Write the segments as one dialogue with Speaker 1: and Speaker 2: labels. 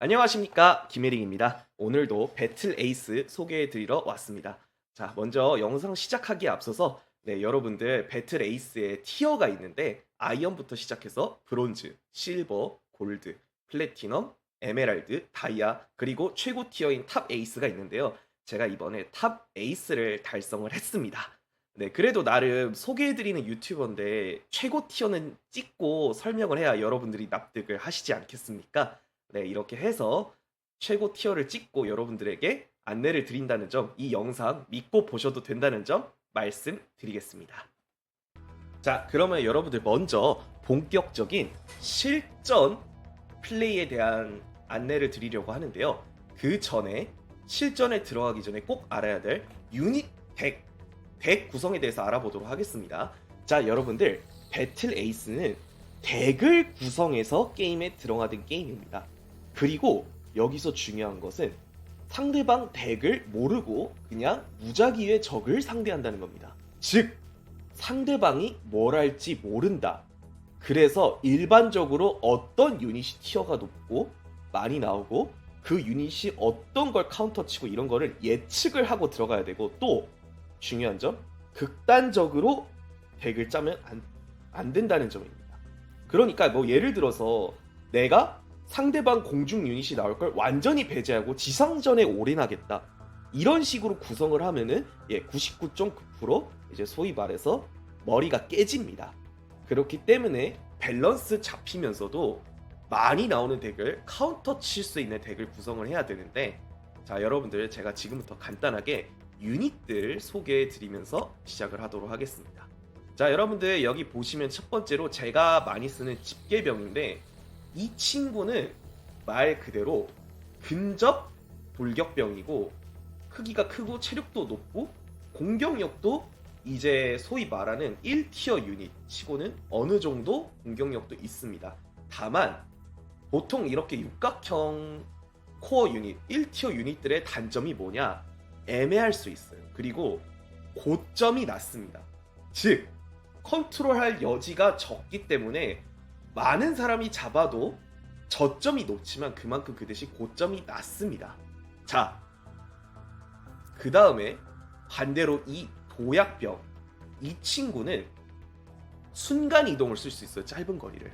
Speaker 1: 안녕하십니까, 김혜링입니다. 오늘도 배틀 에이스 소개해드리러 왔습니다. 자, 먼저 영상 시작하기에 앞서서 여러분들 배틀 에이스의 티어가 있는데 아이언부터 시작해서 브론즈, 실버, 골드, 플래티넘, 에메랄드, 다이아, 그리고 최고 티어인 탑 에이스가 있는데요. 제가 이번에 탑 에이스를 달성을 했습니다. 그래도 나름 소개해드리는 유튜버인데 최고 티어는 찍고 설명을 해야 여러분들이 납득을 하시지 않겠습니까? 이렇게 해서 최고 티어를 찍고 여러분들에게 안내를 드린다는 점, 이 영상 믿고 보셔도 된다는 점 말씀드리겠습니다. 자, 그러면 여러분들 먼저 본격적인 실전 플레이에 대한 안내를 드리려고 하는데요. 그 전에 실전에 들어가기 전에 꼭 알아야 될 유닛 덱 구성에 대해서 알아보도록 하겠습니다. 자, 여러분들 배틀 에이스는 덱을 구성해서 게임에 들어가는 게임입니다. 그리고 여기서 중요한 것은 상대방 덱을 모르고 그냥 무작위의 적을 상대한다는 겁니다. 즉, 상대방이 뭘 할지 모른다. 그래서 일반적으로 어떤 유닛이 티어가 높고 많이 나오고 그 유닛이 어떤 걸 카운터 치고 이런 거를 예측을 하고 들어가야 되고, 또 중요한 점, 극단적으로 덱을 짜면 안 된다는 점입니다. 그러니까 뭐 예를 들어서 내가 상대방 공중 유닛이 나올 걸 완전히 배제하고 지상전에 올인하겠다, 이런 식으로 구성을 하면은 99.9% 이제 소위 말해서 머리가 깨집니다. 그렇기 때문에 밸런스 잡히면서도 많이 나오는 덱을 카운터 칠 수 있는 덱을 구성을 해야 되는데, 자, 여러분들 제가 지금부터 간단하게 유닛들 소개해 드리면서 시작을 하도록 하겠습니다. 자, 여러분들 여기 보시면 첫 번째로 제가 많이 쓰는 집게병인데, 이 친구는 말 그대로 근접 돌격병이고 크기가 크고 체력도 높고 공격력도 이제 소위 말하는 1티어 유닛 치고는 어느 정도 공격력도 있습니다. 다만 보통 이렇게 육각형 코어 유닛, 1티어 유닛들의 단점이 뭐냐? 애매할 수 있어요. 그리고 고점이 낮습니다. 즉, 컨트롤할 여지가 적기 때문에 많은 사람이 잡아도 저점이 높지만 그만큼 그 대신 고점이 낮습니다. 자, 그 다음에 반대로 이 도약병, 이 친구는 순간 이동을 쓸 수 있어요. 짧은 거리를.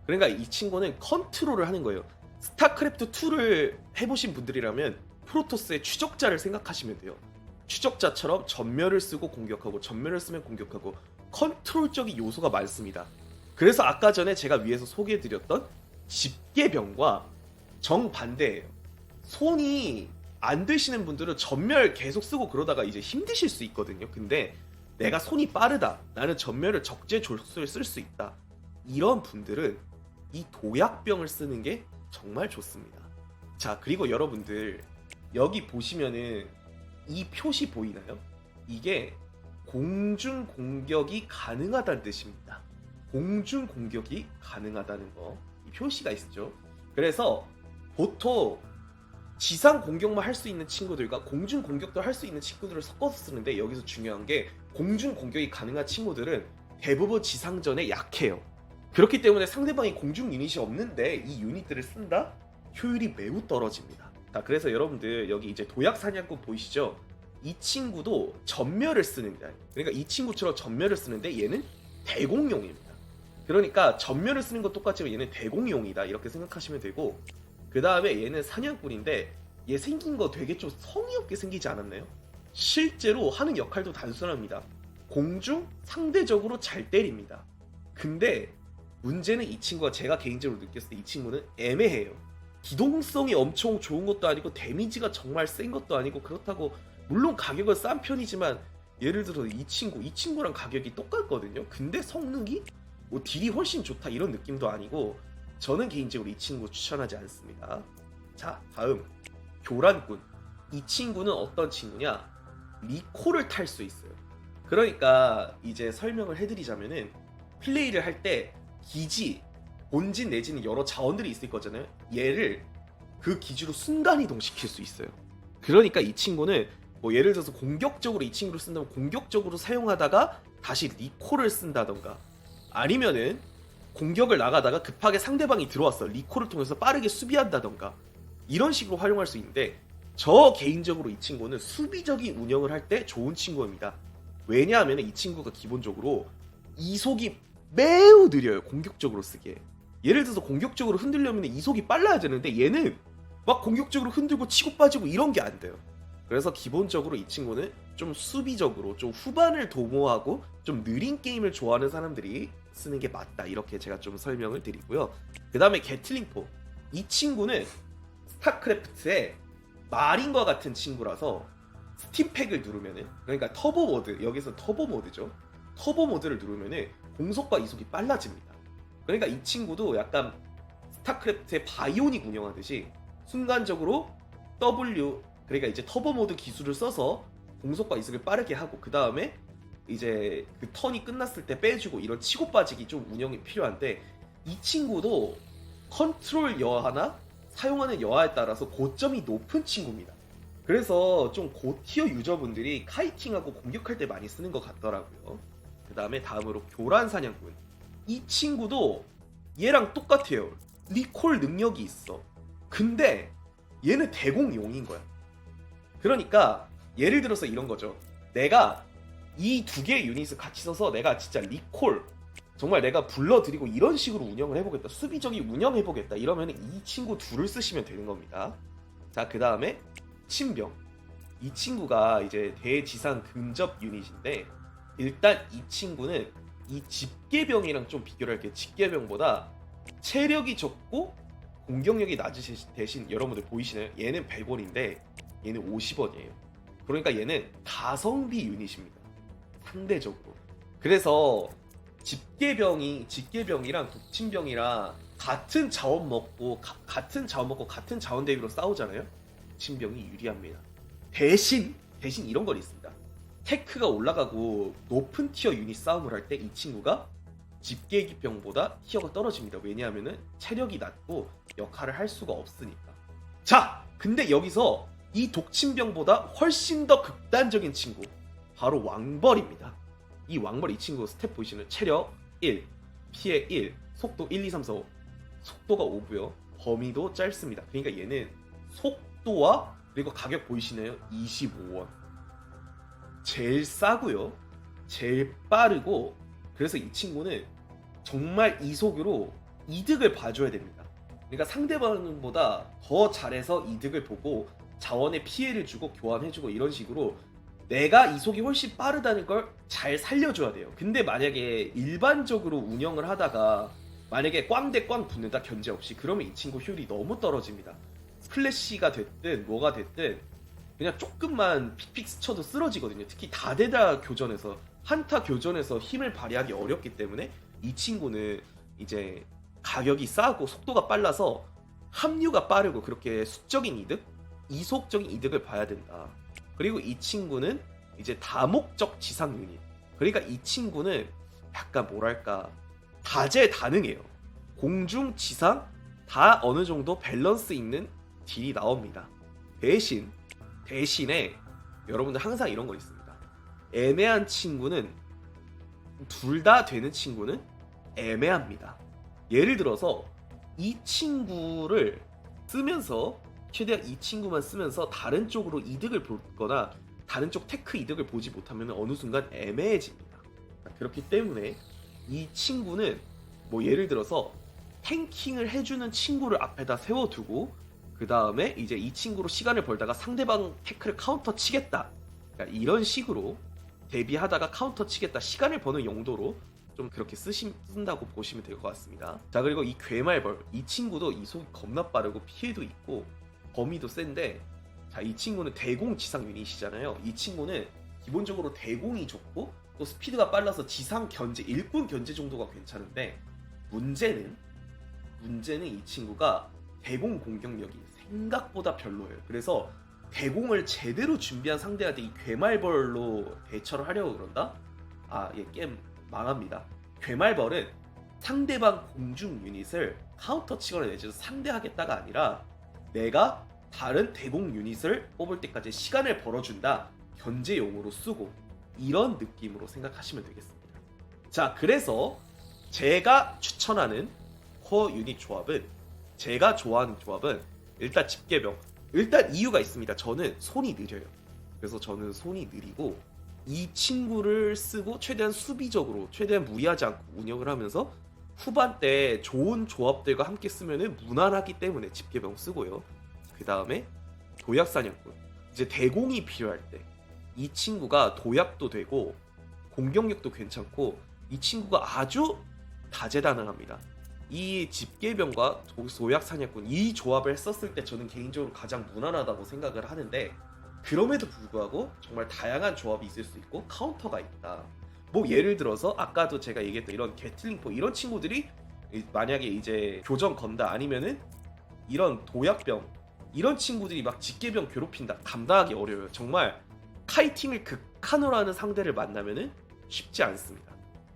Speaker 1: 그러니까 이 친구는 컨트롤을 하는 거예요. 스타크래프트 2를 해보신 분들이라면 프로토스의 추적자를 생각하시면 돼요. 추적자처럼 전멸을 쓰고 공격하고 전멸을 쓰면 공격하고 컨트롤적인 요소가 많습니다. 그래서 아까 전에 제가 위에서 소개해드렸던 집게병과 정반대예요. 손이 안 되시는 분들은 전멸 계속 쓰고 그러다가 이제 힘드실 수 있거든요. 근데 내가 손이 빠르다, 나는 전멸을 적재적소에 쓸 수 있다, 이런 분들은 이 도약병을 쓰는 게 정말 좋습니다. 자, 그리고 여러분들 여기 보시면은 이 표시 보이나요? 이게 공중 공격이 가능하다는 뜻입니다. 공중 공격이 가능하다는 거, 이 표시가 있죠. 그래서 보통 지상 공격만 할 수 있는 친구들과 공중 공격도 할 수 있는 친구들을 섞어서 쓰는데, 여기서 중요한 게 공중 공격이 가능한 친구들은 대부분 지상전에 약해요. 그렇기 때문에 상대방이 공중 유닛이 없는데 이 유닛들을 쓴다? 효율이 매우 떨어집니다. 자, 그래서 여러분들 여기 이제 도약 사냥꾼 보이시죠? 이 친구도 전멸을 쓰는데, 그러니까 이 친구처럼 전멸을 쓰는데 얘는 대공용입니다. 그러니까 전멸을 쓰는 건 똑같지만 얘는 대공용이다, 이렇게 생각하시면 되고, 그 다음에 얘는 사냥꾼인데 얘 생긴 거 되게 좀 성의 없게 생기지 않았나요? 실제로 하는 역할도 단순합니다. 공중 상대적으로 잘 때립니다. 근데 문제는 이 친구가, 제가 개인적으로 느꼈을 때 이 친구는 애매해요. 기동성이 엄청 좋은 것도 아니고 데미지가 정말 센 것도 아니고, 그렇다고 물론 가격은 싼 편이지만 예를 들어 이 친구랑 가격이 똑같거든요. 근데 성능이 뭐 딜이 훨씬 좋다 이런 느낌도 아니고, 저는 개인적으로 이 친구 추천하지 않습니다. 자, 다음 교란꾼. 이 친구는 어떤 친구냐? 리콜을 탈 수 있어요. 그러니까 이제 설명을 해드리자면은, 플레이를 할 때 기지, 본진 내지는 여러 자원들이 있을 거잖아요. 얘를 그 기지로 순간 이동시킬 수 있어요. 그러니까 이 친구는 뭐 예를 들어서 공격적으로 이 친구를 쓴다면 공격적으로 사용하다가 다시 리콜을 쓴다던가, 아니면은 공격을 나가다가 급하게 상대방이 들어왔어, 리콜을 통해서 빠르게 수비한다던가, 이런 식으로 활용할 수 있는데 저 개인적으로 이 친구는 수비적인 운영을 할 때 좋은 친구입니다. 왜냐하면 이 친구가 기본적으로 이속이 매우 느려요. 공격적으로 쓰기에. 예를 들어서 공격적으로 흔들려면 이속이 빨라야 되는데 얘는 막 공격적으로 흔들고 치고 빠지고 이런 게 안 돼요. 그래서 기본적으로 이 친구는 좀 수비적으로 좀 후반을 도모하고 좀 느린 게임을 좋아하는 사람들이 쓰는 게 맞다. 이렇게 제가 좀 설명을 드리고요. 그 다음에 게틀링포. 이 친구는 스타크래프트의 마린과 같은 친구라서 스팀팩을 누르면은, 그러니까 터보 모드, 여기서 터보 모드죠. 터보 모드를 누르면은 공속과 이속이 빨라집니다. 그러니까 이 친구도 약간 스타크래프트의 바이오닉 운영하듯이 순간적으로 W, 그러니까 이제 터보 모드 기술을 써서 공속과 이속을 빠르게 하고, 그 다음에 이제 그 턴이 끝났을 때 빼주고, 이런 치고 빠지기 좀 운영이 필요한데, 이 친구도 컨트롤 여하나 사용하는 여하에 따라서 고점이 높은 친구입니다. 그래서 좀 고티어 유저분들이 카이팅하고 공격할 때 많이 쓰는 것 같더라고요. 그 다음에 다음으로 교란 사냥꾼. 이 친구도 얘랑 똑같아요. 리콜 능력이 있어. 근데 얘는 대공용인 거야. 그러니까 예를 들어서 이런 거죠. 내가 이 두 개의 유닛을 같이 써서 내가 진짜 리콜, 정말 내가 불러들이고 이런 식으로 운영을 해보겠다, 수비적인 운영해보겠다, 이러면 이 친구 둘을 쓰시면 되는 겁니다. 자, 그 다음에 친병. 이 친구가 이제 대지상 근접 유닛인데, 일단 이 친구는 이 집게병이랑 좀 비교를 할게요. 집게병보다 체력이 적고 공격력이 낮으신 대신, 여러분들 보이시나요? 얘는 100원인데 얘는 50원이에요. 그러니까 얘는 가성비 유닛입니다, 상대적으로. 그래서 집게병이랑 독침병이랑 같은 자원 먹고 같은 자원 대비로 싸우잖아요. 독침병이 유리합니다. 대신 이런 건 있습니다. 테크가 올라가고 높은 티어 유닛 싸움을 할 때 이 친구가 집게기병보다 티어가 떨어집니다. 왜냐하면은 체력이 낮고 역할을 할 수가 없으니까. 자, 근데 여기서 이 독침병보다 훨씬 더 극단적인 친구, 바로 왕벌입니다. 이 왕벌, 이 친구 스탯 보이시는 체력 1, 피해 1, 속도 1, 2, 3, 4, 5. 속도가 5고요. 범위도 짧습니다. 그러니까 얘는 속도와, 그리고 가격 보이시나요? 25원. 제일 싸고요. 제일 빠르고, 그래서 이 친구는 정말 이속으로 이득을 봐줘야 됩니다. 그러니까 상대방보다 더 잘해서 이득을 보고 자원에 피해를 주고 교환해주고, 이런 식으로 내가 이속이 훨씬 빠르다는 걸 잘 살려줘야 돼요. 근데 만약에 일반적으로 운영을 하다가 만약에 꽝 대 꽝 붙는다, 견제 없이, 그러면 이 친구 효율이 너무 떨어집니다. 스플래시가 됐든 뭐가 됐든 그냥 조금만 픽픽 스쳐도 쓰러지거든요. 특히 다대다 교전에서, 한타 교전에서 힘을 발휘하기 어렵기 때문에 이 친구는 이제 가격이 싸고 속도가 빨라서 합류가 빠르고 그렇게 수적인 이득, 이속적인 이득을 봐야 된다. 그리고 이 친구는 이제 다목적 지상 유닛. 그러니까 이 친구는 약간 뭐랄까, 다재다능해요. 공중, 지상 다 어느 정도 밸런스 있는 딜이 나옵니다. 대신에 여러분들 항상 이런 거 있습니다. 애매한 친구는, 둘 다 되는 친구는 애매합니다. 예를 들어서 이 친구를 쓰면서, 최대한 이 친구만 쓰면서 다른 쪽으로 이득을 보거나 다른 쪽 테크 이득을 보지 못하면 어느 순간 애매해집니다. 그렇기 때문에 이 친구는 뭐 예를 들어서 탱킹을 해주는 친구를 앞에다 세워두고, 그 다음에 이제 이 친구로 시간을 벌다가 상대방 테크를 카운터 치겠다, 그러니까 이런 식으로 대비하다가 카운터 치겠다, 시간을 버는 용도로 좀 그렇게 쓴다고 보시면 될 것 같습니다. 자, 그리고 이 괴말벌, 이 친구도 이속이 겁나 빠르고 피해도 있고 범위도 센데, 자, 이 친구는 대공 지상 유닛이잖아요. 이 친구는 기본적으로 대공이 좋고 또 스피드가 빨라서 지상 견제, 일꾼 견제 정도가 괜찮은데, 문제는 이 친구가 대공 공격력이 생각보다 별로예요. 그래서 대공을 제대로 준비한 상대한테 이 괴말벌로 대처를 하려고 그런다? 얘 게임 망합니다. 괴말벌은 상대방 공중 유닛을 카운터 치거나 내지도 상대하겠다가 아니라 내가 다른 대공 유닛을 뽑을 때까지 시간을 벌어준다, 견제용으로 쓰고, 이런 느낌으로 생각하시면 되겠습니다. 자, 그래서 제가 추천하는 코어 유닛 조합은, 제가 좋아하는 조합은 일단 집게병. 일단 이유가 있습니다. 저는 손이 느려요. 그래서 저는 손이 느리고 이 친구를 쓰고 최대한 수비적으로 최대한 무리하지 않고 운영을 하면서 후반 때 좋은 조합들과 함께 쓰면은 무난하기 때문에 집게병 쓰고요. 그 다음에 도약 사냥꾼. 이제 대공이 필요할 때 이 친구가 도약도 되고 공격력도 괜찮고 이 친구가 아주 다재다능합니다. 이 집게병과 도약 사냥꾼 이 조합을 썼을 때 저는 개인적으로 가장 무난하다고 생각을 하는데 그럼에도 불구하고 정말 다양한 조합이 있을 수 있고 카운터가 있다. 뭐 예를 들어서 아까도 제가 얘기했던 이런 게틀링포 이런 친구들이 만약에 이제 교전 건다 아니면은 이런 도약병 이런 친구들이 막 집게병 괴롭힌다 감당하기 어려워요. 정말 카이팅을 극한으로 하는 상대를 만나면은 쉽지 않습니다.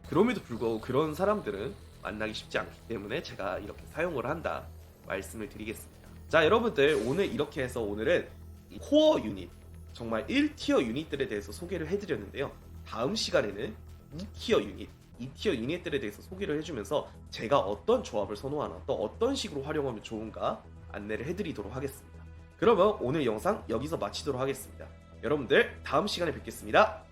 Speaker 1: 그럼에도 불구하고 그런 사람들은 만나기 쉽지 않기 때문에 제가 이렇게 사용을 한다 말씀을 드리겠습니다. 자 여러분들 오늘 이렇게 해서 오늘은 코어 유닛 정말 1티어 유닛들에 대해서 소개를 해드렸는데요. 다음 시간에는 2티어 유닛 2티어 유닛들에 대해서 소개를 해주면서 제가 어떤 조합을 선호하나 또 어떤 식으로 활용하면 좋은가 안내를 해드리도록 하겠습니다. 그러면 오늘 영상 여기서 마치도록 하겠습니다. 여러분들 다음 시간에 뵙겠습니다.